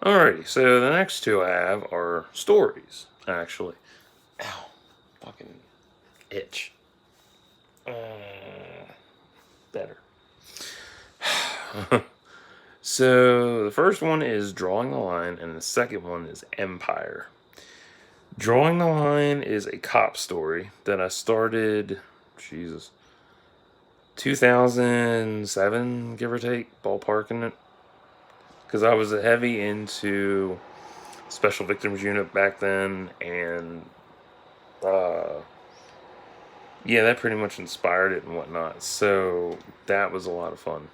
Alrighty, so the next two I have are stories, actually. Ow, fucking itch. Better. So the first one is Drawing the Line, and the second one is Empire. Drawing the Line is a cop story that I started, Jesus, 2007, give or take, ballparking it. Because I was heavy into Special Victims Unit back then, and yeah, that pretty much inspired it and whatnot. So that was a lot of fun.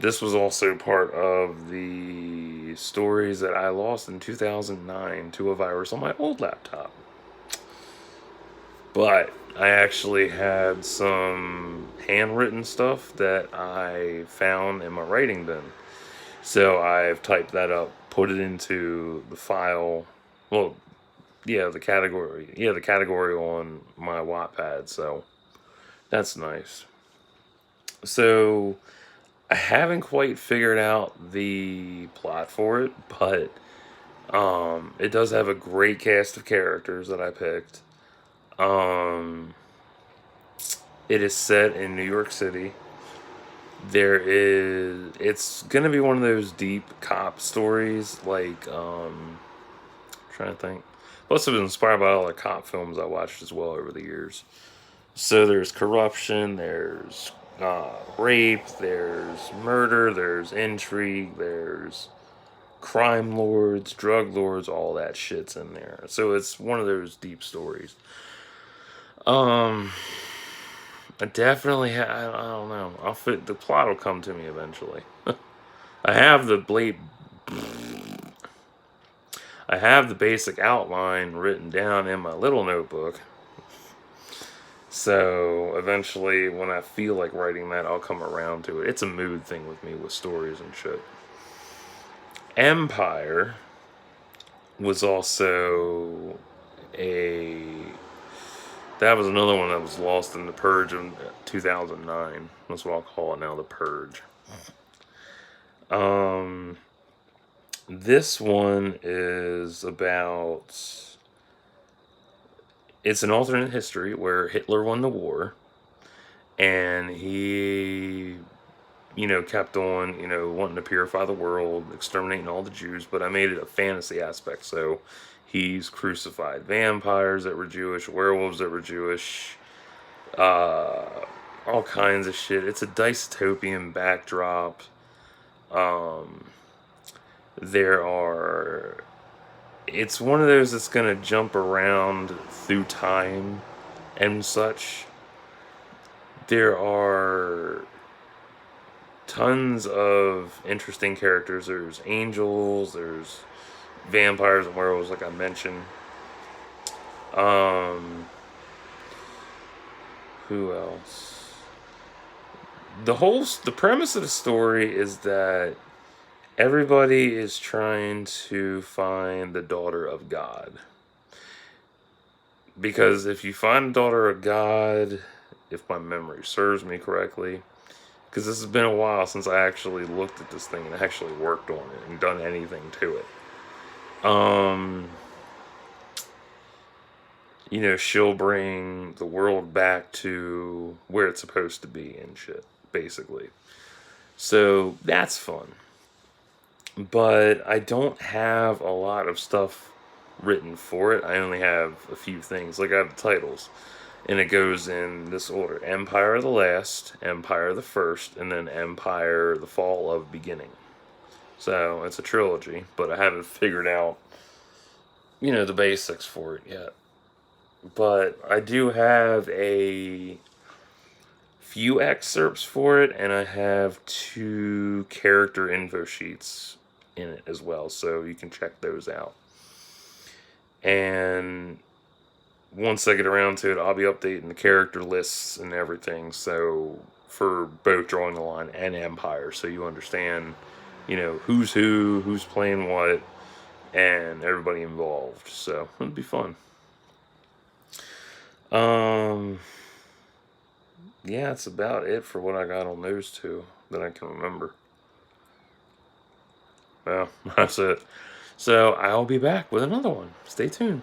This was also part of the stories that I lost in 2009 to a virus on my old laptop. But I actually had some handwritten stuff that I found in my writing bin. So I've typed that up, put it into the file. Well, yeah, the category. Yeah, the category on my Wattpad. So that's nice. So I haven't quite figured out the plot for it, but it does have a great cast of characters that I picked. Um, it is set in New York City. It's gonna be one of those deep cop stories, like trying to think. Plus, it was inspired by all the cop films I watched as well over the years. So there's corruption, there's rape, there's murder, there's intrigue, there's crime lords, drug lords, all that shit's in there. So it's one of those deep stories. Um, I definitely I don't know. I'll fit the plot will come to me eventually. I have the blade. I have the basic outline written down in my little notebook. So eventually, when I feel like writing that, I'll come around to it. It's a mood thing with me with stories and shit. Empire was also a. That was another one that was lost in the Purge in 2009. That's what I'll call it now, the Purge. Um, this one is about. It's an alternate history where Hitler won the war, and he kept on, wanting to purify the world, exterminating all the Jews, but I made it a fantasy aspect. So he's crucified vampires that were Jewish, werewolves that were Jewish, uh, all kinds of shit. It's a dystopian backdrop. Um, there are. It's one of those that's going to jump around through time and such. There are tons of interesting characters. There's angels, there's vampires and werewolves, like I mentioned. Um, who else? The premise of the story is that everybody is trying to find the daughter of God. Because if you find the daughter of God, if my memory serves me correctly, because this has been a while since I actually looked at this thing and actually worked on it and done anything to it. She'll bring the world back to where it's supposed to be and shit, basically. So that's fun. But I don't have a lot of stuff written for it. I only have a few things. Like I have the titles. And it goes in this order: Empire the Last, Empire the First, and then Empire the Fall of Beginning. So it's a trilogy, but I haven't figured out, the basics for it yet. But I do have a few excerpts for it, and I have 2 character info sheets in it as well, so you can check those out. And once I get around to it, I'll be updating the character lists and everything, so for both Drawing the Line and Empire, so you understand, who's who, who's playing what, and everybody involved. So it'll be fun. Yeah, that's about it for what I got on those 2 that I can remember. Well, that's it. So I'll be back with another one. Stay tuned.